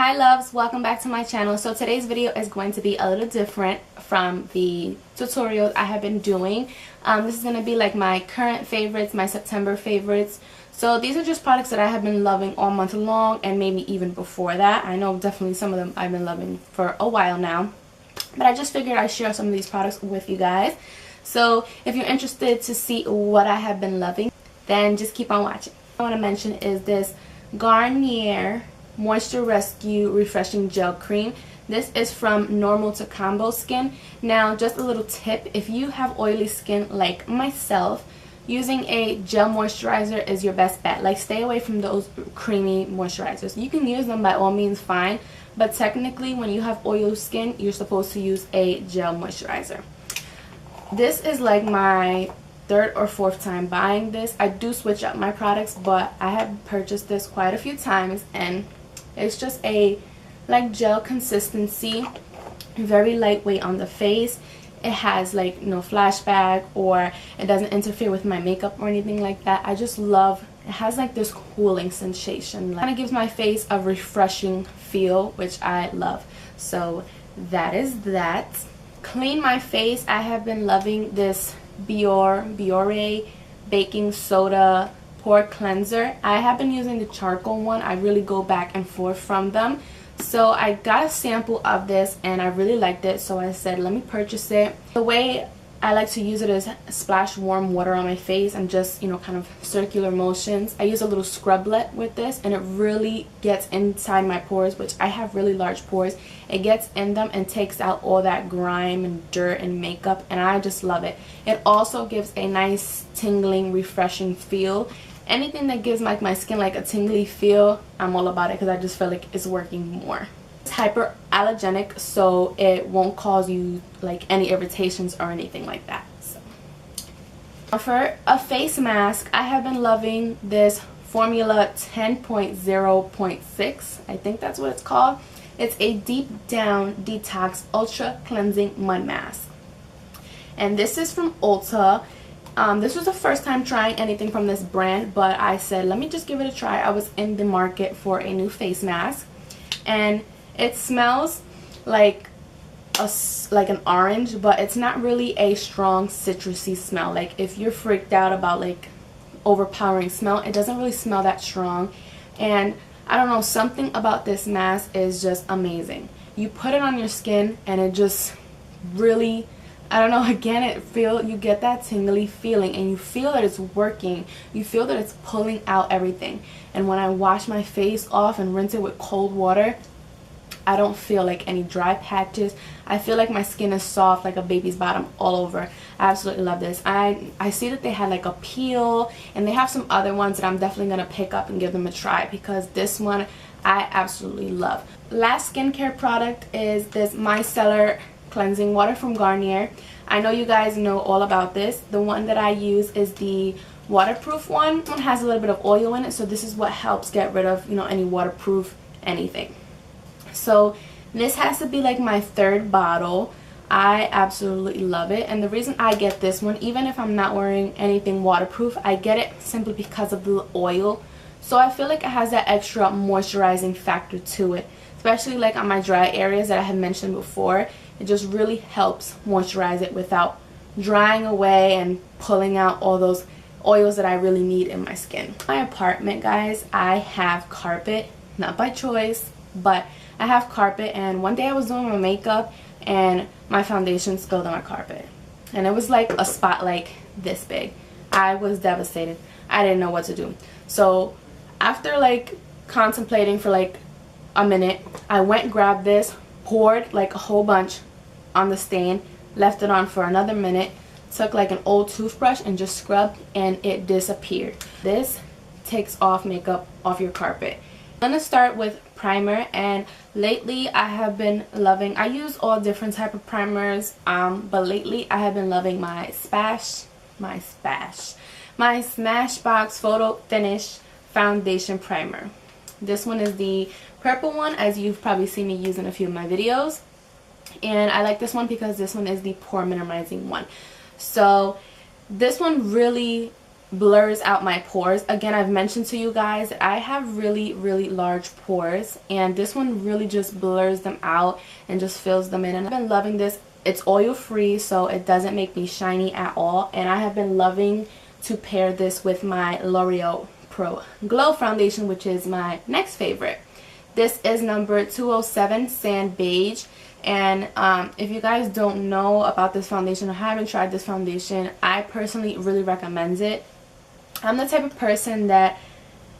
Hi loves, welcome back to my channel. So today's video is going to be a little different from the tutorials I have been doing. This is going to be like my current favorites, my September favorites. So these are just products that I have been loving all month long and maybe even before that. I know definitely some of them I've been loving for a while now. But I just figured I'd share some of these products with you guys. So if you're interested to see what I have been loving, then just keep on watching. What I want to mention is this Garnier Moisture Rescue Refreshing Gel Cream. This is from normal to combo skin. Now just a little tip, if you have oily skin like myself, using a gel moisturizer is your best bet. Like, stay away from those creamy moisturizers. You can use them by all means, fine, but technically when you have oily skin you're supposed to use a gel moisturizer. This is like my third or fourth time buying this. I do switch up my products, but I have purchased this quite a few times and it's just a like gel consistency, very lightweight on the face. It has like no flashback, or it doesn't interfere with my makeup or anything like that. I just love it. Has like this cooling sensation, kind of gives my face a refreshing feel, which I love. So that is that. Clean my face, I have been loving this Biore baking soda pore cleanser. I have been using the charcoal one. I really go back and forth from them. So I got a sample of this and I really liked it, so I said let me purchase it. The way I like to use it is splash warm water on my face and just, you know, kind of circular motions. I use a little scrublet with this and it really gets inside my pores, which I have really large pores. It gets in them and takes out all that grime and dirt and makeup, and I just love it. It also gives a nice tingling, refreshing feel. Anything that gives like my skin like a tingly feel, I'm all about it because I just feel like it's working more. It's hyperallergenic, so it won't cause you like any irritations or anything like that. So for a face mask, I have been loving this Formula 10.0.6. I think that's what it's called. It's a deep down detox ultra cleansing mud mask, and this is from Ulta. This was the first time trying anything from this brand, but I said let me just give it a try. I was in the market for a new face mask, and it smells like an orange, but it's not really a strong citrusy smell. Like, if you're freaked out about like overpowering smell, it doesn't really smell that strong. And I don't know, something about this mask is just amazing. You put it on your skin and it just really, I don't know, again, you get that tingly feeling and you feel that it's working. You feel that it's pulling out everything. And when I wash my face off and rinse it with cold water, I don't feel like any dry patches. I feel like my skin is soft like a baby's bottom all over. I absolutely love this. I see that they had like a peel, and they have some other ones that I'm definitely going to pick up and give them a try, because this one I absolutely love. Last skincare product is this micellar cleansing water from Garnier. I know you guys know all about this. The one that I use is the waterproof one. This one has a little bit of oil in it, so this is what helps get rid of, you know, any waterproof anything. So this has to be like my third bottle. I absolutely love it, and the reason I get this one, even if I'm not wearing anything waterproof, I get it simply because of the oil. So I feel like it has that extra moisturizing factor to it, especially like on my dry areas that I had mentioned before. It just really helps moisturize it without drying away and pulling out all those oils that I really need in my skin. My apartment, guys, I have carpet, not by choice, but I have carpet, and one day I was doing my makeup and my foundation spilled on my carpet, and it was like a spot like this big. I was devastated. I didn't know what to do. So after like contemplating for like a minute, I went and grabbed this, poured like a whole bunch on the stain, left it on for another minute, took like an old toothbrush and just scrubbed, and it disappeared. This takes off makeup off your carpet. I'm gonna start with primer, and lately I have been loving, I use all different type of primers, but lately I have been loving my Smashbox Photo Finish Foundation Primer. This one is the purple one, as you've probably seen me use in a few of my videos, and I like this one because this one is the pore minimizing one. So this one really blurs out my pores. Again, I've mentioned to you guys I have really large pores, and this one really just blurs them out and just fills them in. And I've been loving this. It's oil free, so it doesn't make me shiny at all, and I have been loving to pair this with my L'Oreal Pro Glow foundation, which is my next favorite. This is number 207 Sand Beige. And if you guys don't know about this foundation or haven't tried this foundation, I personally really recommend it. I'm the type of person that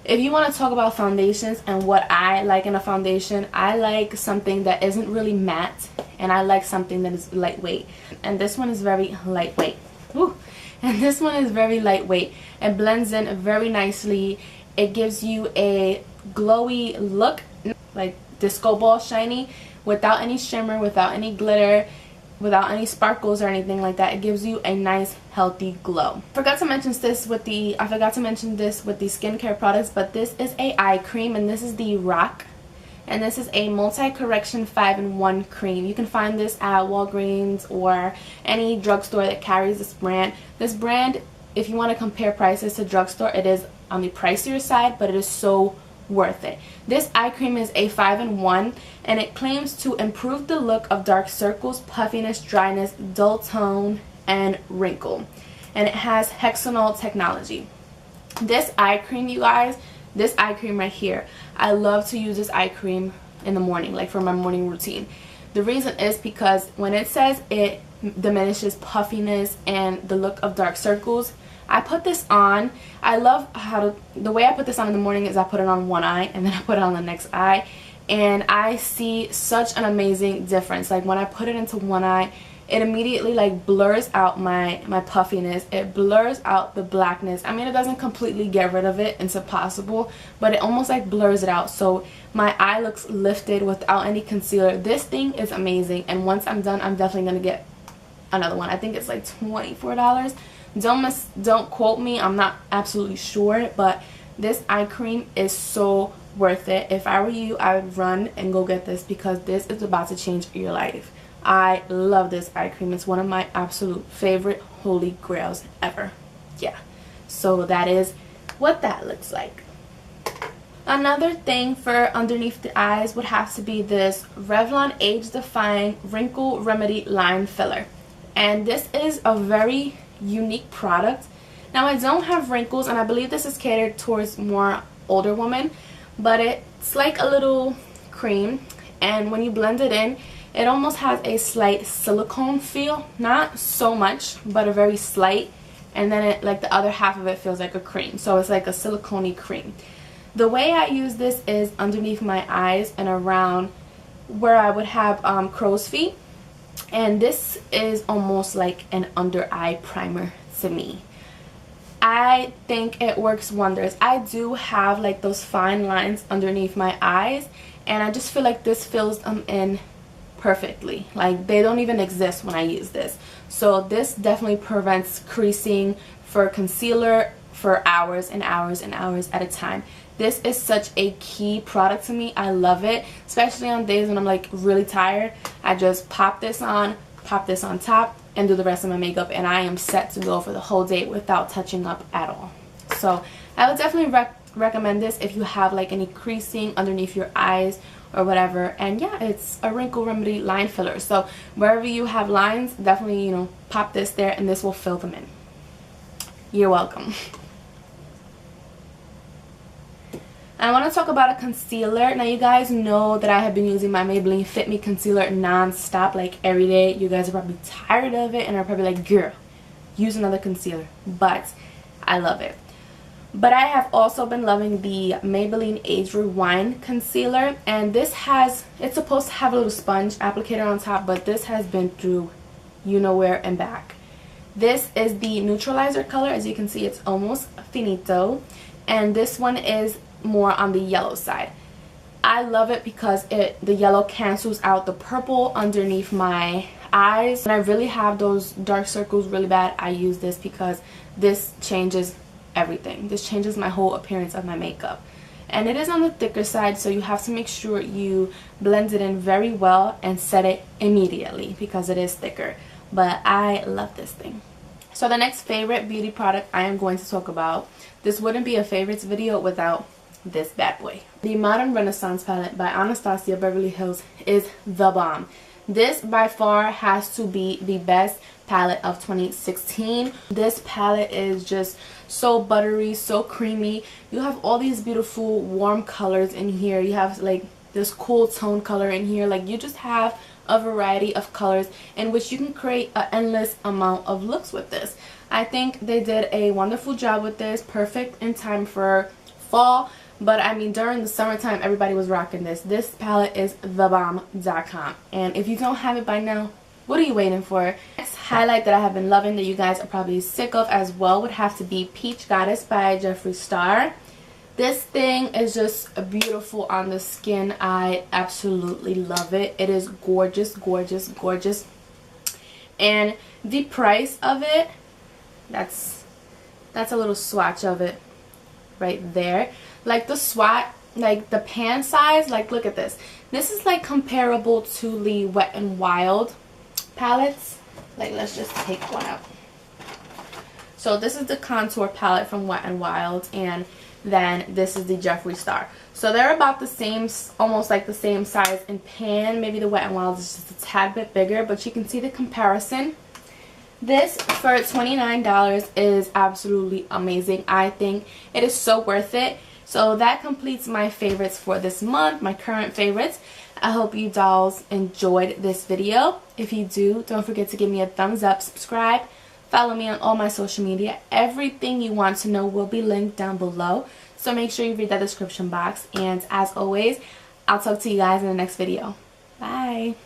if you want to talk about foundations and what I like in a foundation, I like something that isn't really matte, and I like something that is lightweight. And this one is very lightweight. Woo. And this one is very lightweight. It blends in very nicely. It gives you a glowy look, like disco ball shiny, without any shimmer, without any glitter, without any sparkles or anything like that. It gives you a nice healthy glow. I forgot to mention this with the skincare products, but this is a eye cream, and this is the Rock, and this is a multi-correction 5-in-1 cream. You can find this at Walgreens or any drugstore that carries this brand. This brand, if you want to compare prices to drugstore, it is on the pricier side, but it is so worth it. This eye cream is a 5-in-1, and it claims to improve the look of dark circles, puffiness, dryness, dull tone, and wrinkle. And it has hexanol technology. This eye cream, you guys, this eye cream right here, I love to use this eye cream in the morning, like for my morning routine. The reason is because when it says it diminishes puffiness and the look of dark circles, I put this on. I love the way I put this on in the morning is I put it on one eye and then I put it on the next eye, and I see such an amazing difference. Like when I put it into one eye, it immediately like blurs out my puffiness. It blurs out the blackness. I mean, it doesn't completely get rid of it, it's impossible, but it almost like blurs it out, so my eye looks lifted without any concealer. This thing is amazing, and once I'm done, I'm definitely gonna get another one. I think it's like $24. Don't quote me, I'm not absolutely sure, but this eye cream is so worth it. If I were you, I would run and go get this, because this is about to change your life. I love this eye cream. It's one of my absolute favorite holy grails ever. Yeah, so that is what that looks like. Another thing for underneath the eyes would have to be this Revlon Age Defying Wrinkle Remedy Line Filler, and this is a very unique product. Now, I don't have wrinkles, and I believe this is catered towards more older women, but it's like a little cream, and when you blend it in, it almost has a slight silicone feel. Not so much, but a very slight, and then it, like the other half of it, feels like a cream, so it's like a silicone-y cream. The way I use this is underneath my eyes and around where I would have crow's feet. And this is almost like an under eye primer to me. I think it works wonders. I do have like those fine lines underneath my eyes, and I just feel like this fills them in perfectly. Like they don't even exist when I use this. So this definitely prevents creasing for concealer for hours and hours and hours at a time. This is such a key product to me. I love it, especially on days when I'm like really tired. I just pop this on top, and do the rest of my makeup, and I am set to go for the whole day without touching up at all. So I would definitely recommend this if you have like any creasing underneath your eyes or whatever. And yeah, it's a wrinkle remedy line filler, so wherever you have lines, definitely, you know, pop this there and this will fill them in. You're welcome. I want to talk about a concealer. Now, you guys know that I have been using my Maybelline Fit Me concealer non-stop, like every day. You guys are probably tired of it and are probably like, girl, use another concealer. But I love it. But I have also been loving the Maybelline Age Rewind concealer, and this has, it's supposed to have a little sponge applicator on top, but this has been through you know where and back. This is the neutralizer color. As you can see, it's almost finito, and this one is more on the yellow side. I love it because the yellow cancels out the purple underneath my eyes. When I really have those dark circles really bad, I use this because this changes everything. This changes my whole appearance of my makeup. And it is on the thicker side, so you have to make sure you blend it in very well and set it immediately because it is thicker. But I love this thing. So the next favorite beauty product I am going to talk about, this wouldn't be a favorites video without this bad boy. The Modern Renaissance palette by Anastasia Beverly Hills is the bomb. This by far has to be the best palette of 2016. This palette is just so buttery, so creamy. You have all these beautiful warm colors in here. You have like this cool tone color in here. Like, you just have a variety of colors in which you can create an endless amount of looks with this. I think they did a wonderful job with this. Perfect in time for fall, but I mean during the summertime everybody was rocking this. This palette is thebomb.com, and if you don't have it by now, what are you waiting for? Next highlight that I have been loving that you guys are probably sick of as well would have to be Peach Goddess by Jeffree Star. This thing is just beautiful on the skin. I absolutely love it. It is gorgeous, gorgeous, gorgeous. And the price of it, that's a little swatch of it right there. Like the swatch, like the pan size, like look at this. This is like comparable to the Wet n Wild palettes. Like, let's just take one out. So this is the contour palette from Wet n Wild, and then this is the Jeffree Star. So they're about the same, almost like the same size in pan. Maybe the Wet n Wild is just a tad bit bigger, but you can see the comparison. This for $29 is absolutely amazing. I think it is so worth it. So that completes my favorites for this month, my current favorites. I hope you dolls enjoyed this video. If you do, don't forget to give me a thumbs up, subscribe, follow me on all my social media. Everything you want to know will be linked down below. So make sure you read that description box. And as always, I'll talk to you guys in the next video. Bye.